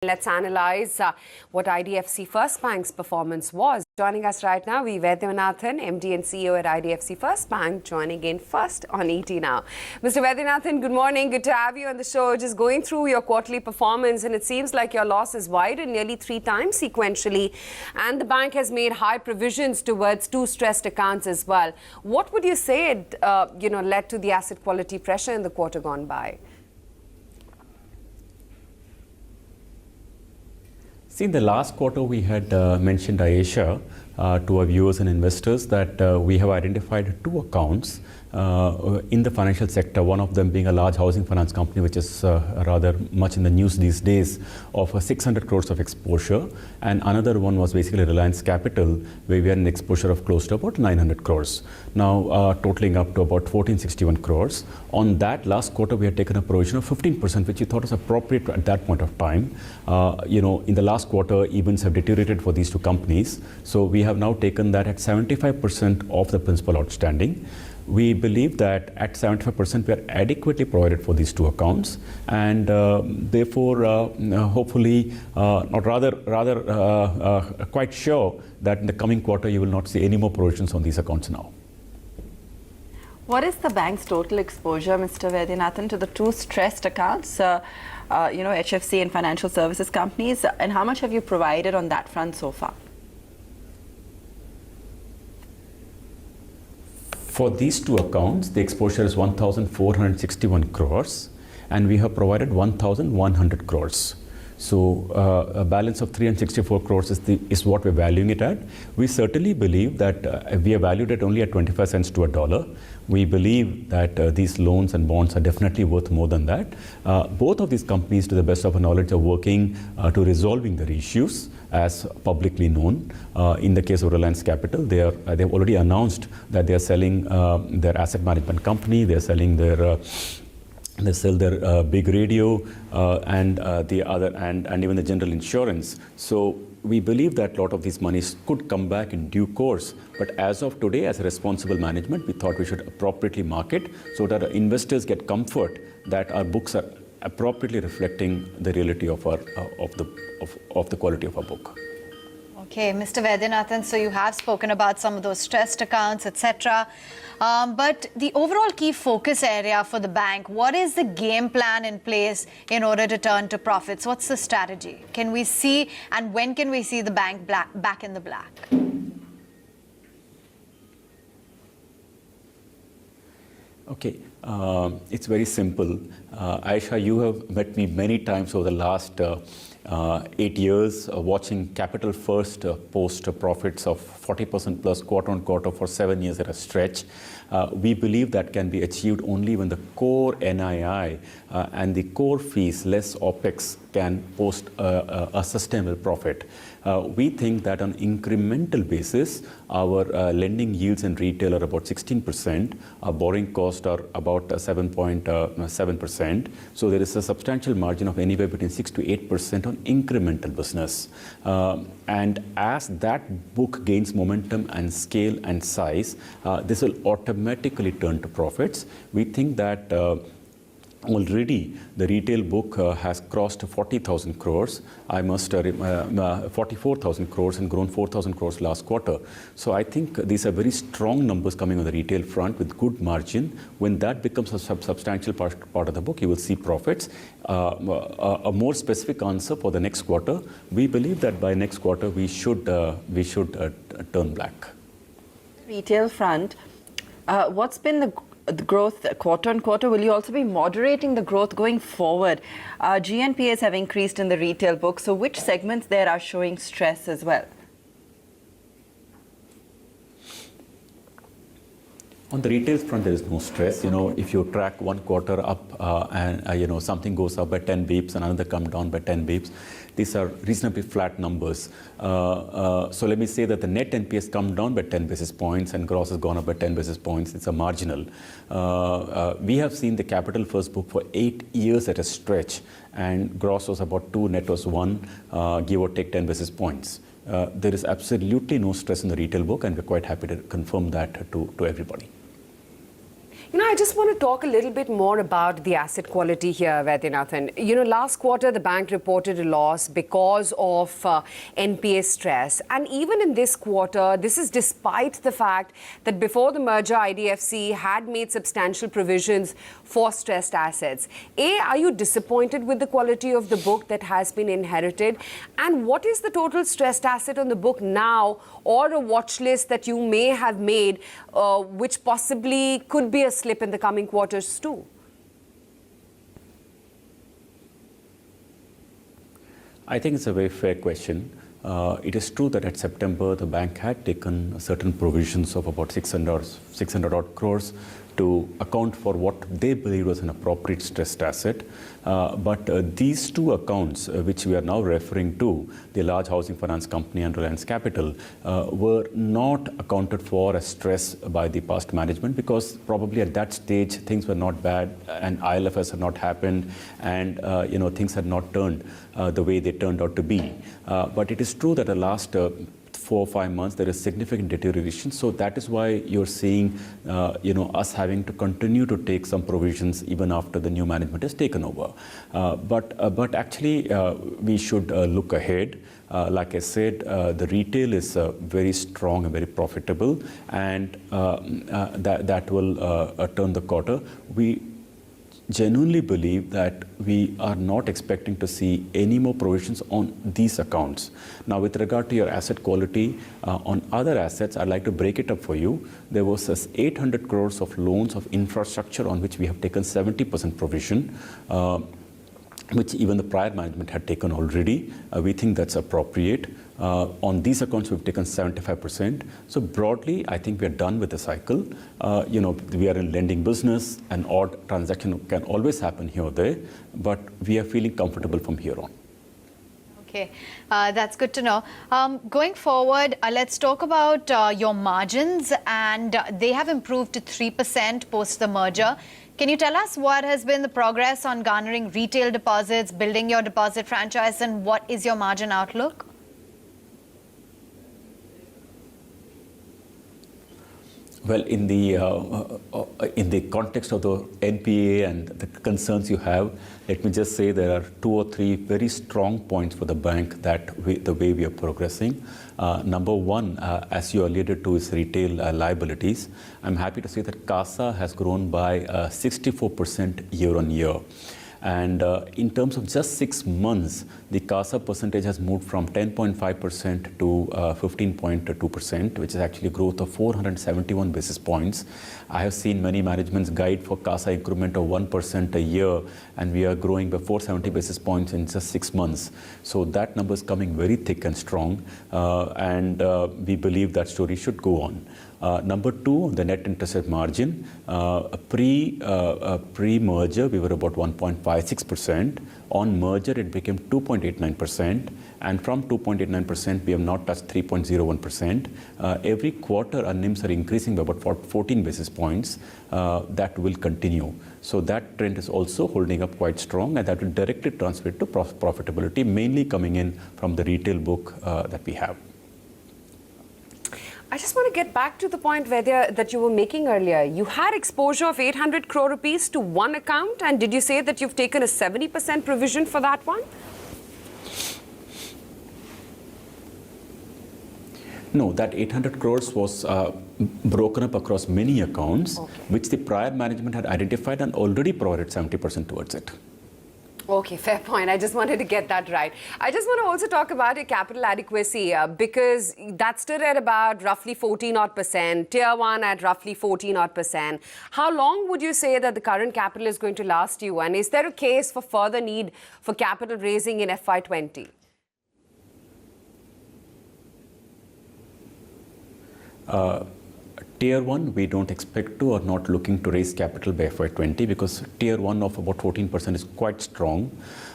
Let's analyze what IDFC First Bank's performance was. Joining us right now, Vaidyanathan, MD and CEO at IDFC First Bank, joining in first on ET Now. Mr. Vaidyanathan, good morning. Good to have you on the show. Just going through your quarterly performance, and it seems like your loss is widened nearly 3 times sequentially, and the bank has made high provisions towards 2 stressed accounts as well. What would you say it, led to the asset quality pressure in the quarter gone by? See, in the last quarter, we had mentioned, Ayesha, to our viewers and investors that we have identified 2 accounts in the financial sector, one of them being a large housing finance company, which is rather much in the news these days, of 600 crores of exposure. And another one was basically Reliance Capital, where we had an exposure of close to about 900 crores. Now, totaling up to about 1461 crores. On that last quarter, we had taken a provision of 15%, which we thought was appropriate at that point of time. In the last quarter, events have deteriorated for these 2 companies. So we have now taken that at 75% of the principal outstanding. We believe that at 75% we are adequately provided for these 2 accounts, and therefore, hopefully, or rather, quite sure that in the coming quarter you will not see any more provisions on these accounts now. What is the bank's total exposure, Mr. Vaidyanathan, to the 2 stressed accounts, HFC and financial services companies, and how much have you provided on that front so far? For these 2 accounts, the exposure is 1,461 crores, and we have provided 1,100 crores. So a balance of 364 crores is what we're valuing it at. We certainly believe that we are valued at only at 25 cents to a dollar. We believe that these loans and bonds are definitely worth more than that. Both of these companies, to the best of our knowledge, are working to resolving their issues as publicly known. In the case of Reliance Capital, they've already announced that they are selling their asset management company. They're selling their they sell their big radio and the other and even the general insurance. So we believe that a lot of these monies could come back in due course. But as of today, as a responsible management, we thought we should appropriately market so that our investors get comfort that our books are appropriately reflecting the reality of our of the quality of our book. Okay, Mr. Vaidyanathan, so you have spoken about some of those stressed accounts, etc. But the overall key focus area for the bank, what is the game plan in place in order to turn to profits? What's the strategy? Can we see, and when can we see the bank back in the black? Okay, it's very simple. Aisha, you have met me many times over the last 8 years, watching Capital First post profits of 40% plus quarter on quarter for 7 years at a stretch. We believe that can be achieved only when the core NII and the core fees less OPEX can post a sustainable profit. We think that on incremental basis, our lending yields in retail are about 16%, our borrowing costs are about 7.7%. So there is a substantial margin of anywhere between 6 to 8% on incremental business. And as that book gains momentum and scale and size, this will automatically turn to profits. We think that already the retail book has crossed 40,000 crores. I must 44,000 crores and grown 4,000 crores last quarter. So I think these are very strong numbers coming on the retail front with good margin. When that becomes a substantial part of the book, you will see profits. A more specific answer for the next quarter, we believe that by next quarter we should turn black. Retail front, what's been the growth quarter on quarter? Will you also be moderating the growth going forward? GNPAs have increased in the retail book, so which segments there are showing stress as well? On the retail front, there is no stress. If you track one quarter up and something goes up by 10 beeps and another come down by 10 beeps, these are reasonably flat numbers. So let me say that the net NPS come down by 10 basis points and gross has gone up by 10 basis points. It's a marginal. We have seen the Capital First book for 8 years at a stretch, and gross was about 2, net was 1, give or take 10 basis points. There is absolutely no stress in the retail book, and we're quite happy to confirm that to everybody. I just want to talk a little bit more about the asset quality here, Vaidyanathan. Last quarter, the bank reported a loss because of NPA stress. And even in this quarter, this is despite the fact that before the merger, IDFC had made substantial provisions for stressed assets. Are you disappointed with the quality of the book that has been inherited? And what is the total stressed asset on the book now, or a watch list that you may have made, which possibly could be a slip in the coming quarters too? I think it's a very fair question. It is true that at September, the bank had taken certain provisions of about 600 odd crores to account for what they believe was an appropriate stressed asset. But these two accounts, which we are now referring to, the large housing finance company and Reliance Capital, were not accounted for as stress by the past management, because probably at that stage things were not bad and ILFS had not happened, and things had not turned the way they turned out to be. But it is true that the last 4 or 5 months, there is significant deterioration. So that is why you're seeing, us having to continue to take some provisions even after the new management has taken over. But actually, we should look ahead. Like I said, the retail is very strong and very profitable, and that will turn the quarter. We genuinely believe that we are not expecting to see any more provisions on these accounts. Now, with regard to your asset quality, on other assets, I'd like to break it up for you. There was 800 crores of loans of infrastructure on which we have taken 70% provision, which even the prior management had taken already. We think that's appropriate. On these accounts, we've taken 75%. So broadly, I think we are done with the cycle. We are in lending business, an odd transaction can always happen here or there, but we are feeling comfortable from here on. Okay, that's good to know. Going forward, let's talk about your margins, and they have improved to 3% post the merger. Can you tell us what has been the progress on garnering retail deposits, building your deposit franchise, and what is your margin outlook? Well, in the context of the NPA and the concerns you have, let me just say there are 2 or 3 very strong points for the bank the way we are progressing. Number one, as you alluded to, is retail liabilities. I'm happy to say that CASA has grown by 64% year on year. And in terms of just 6 months, the CASA percentage has moved from 10.5% to 15.2%, which is actually a growth of 471 basis points. I have seen many managements guide for CASA increment of 1% a year, and we are growing by 470 basis points in just 6 months. So that number is coming very thick and strong, and we believe that story should go on. Number two, the net interest margin. Pre-merger, we were about 1.56%. On merger, it became 2.89%. And from 2.89%, we have now touched 3.01%. Every quarter, our NIMs are increasing by about 14 basis points. That will continue. So that trend is also holding up quite strong, and that will directly translate to profitability, mainly coming in from the retail book that we have. I just want to get back to the point, Vaidya, that you were making earlier. You had exposure of 800 crore rupees to one account, and did you say that you've taken a 70% provision for that one? No, that 800 crores was broken up across many accounts, which the prior management had identified and already provided 70% towards it. Okay, fair point. I just wanted to get that right. I just want to also talk about your capital adequacy because that stood at about roughly 14-odd%, Tier 1 at roughly 14-odd%. How long would you say that the current capital is going to last you? And is there a case for further need for capital raising in FY20? Tier 1, we don't expect to or not looking to raise capital by FY20 because Tier 1 of about 14% is quite strong.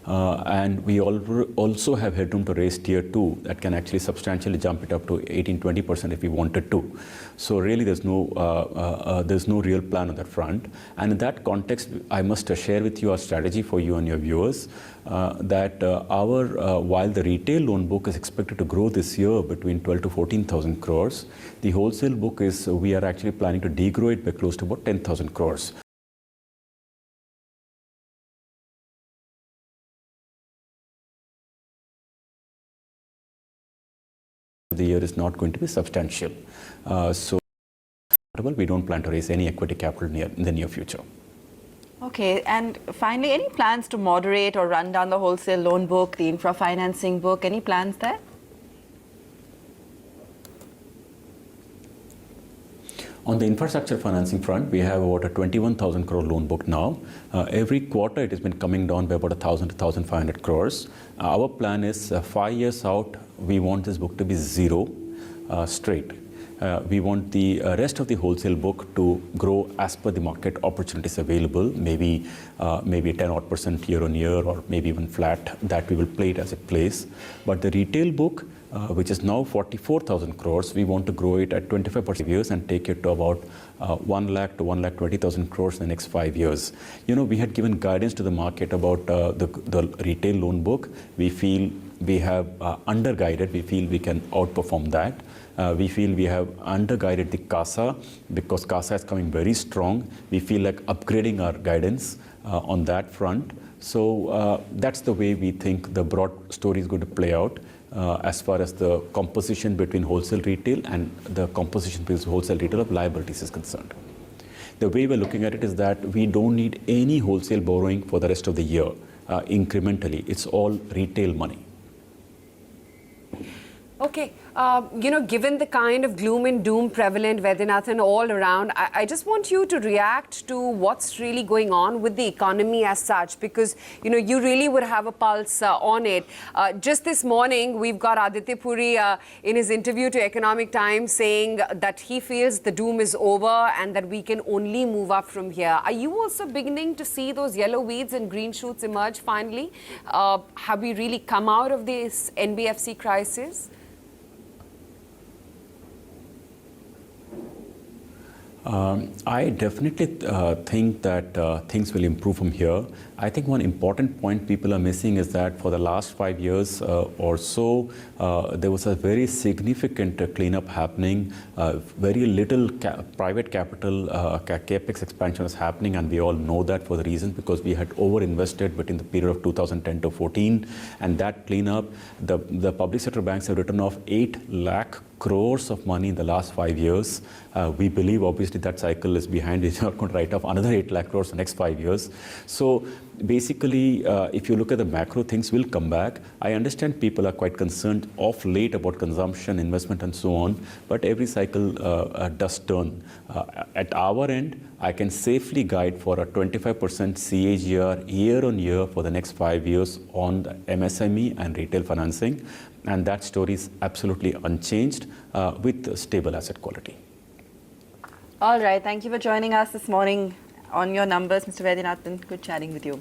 And we also have headroom to raise tier 2 that can actually substantially jump it up to 18-20% if we wanted to. So really there's no real plan on that front. And in that context, I must share with you our strategy for you and your viewers that while the retail loan book is expected to grow this year between 12 to 14,000 crores, the wholesale book we are actually planning to degrow it by close to about 10,000 crores. The year is not going to be substantial. So we don't plan to raise any equity capital in the near future. Okay, and finally, any plans to moderate or run down the wholesale loan book, the infra financing book? Any plans there? On the infrastructure financing front, we have about a 21,000 crore loan book now. Every quarter, it has been coming down by about 1,000 to 1,500 crores. Our plan is 5 years out, we want this book to be zero straight. We want the rest of the wholesale book to grow as per the market opportunities available, maybe 10% year on year, or maybe even flat. That we will play it as it plays. But the retail book, which is now 44,000 crores, we want to grow it at 25% years and take it to about 1 lakh to 1,20,000 crores in the next 5 years. You know, we had given guidance to the market about the retail loan book. We feel we have underguided. We feel we can outperform that. We feel we have underguided the CASA because CASA is coming very strong. We feel like upgrading our guidance on that front. So that's the way we think the broad story is going to play out as far as the composition between wholesale retail and the composition between wholesale retail of liabilities is concerned. The way we're looking at it is that we don't need any wholesale borrowing for the rest of the year incrementally. It's all retail money. Okay, given the kind of gloom and doom prevalent, Vaidyanathan, all around, I just want you to react to what's really going on with the economy as such, because, you really would have a pulse on it. Just this morning, we've got Aditya Puri in his interview to Economic Times saying that he feels the doom is over and that we can only move up from here. Are you also beginning to see those yellow weeds and green shoots emerge finally? Have we really come out of this NBFC crisis? I definitely think that things will improve from here. I think one important point people are missing is that for the last 5 years or so, there was a very significant cleanup happening. Very little private capital capex expansion was happening, and we all know that for the reason because we had overinvested between the period of 2010 to 14, and that cleanup, the public sector banks have written off 8 lakh crores of money in the last 5 years. We believe obviously that cycle is behind. It's not going to write off another 8 lakh crores in the next 5 years. So basically, if you look at the macro, things will come back. I understand people are quite concerned of late about consumption, investment, and so on, but every cycle does turn. At our end, I can safely guide for a 25% CAGR year on year for the next 5 years on the MSME and retail financing. And that story is absolutely unchanged with stable asset quality. All right. Thank you for joining us this morning on Your Numbers, Mr. Vaidyanathan. Good chatting with you.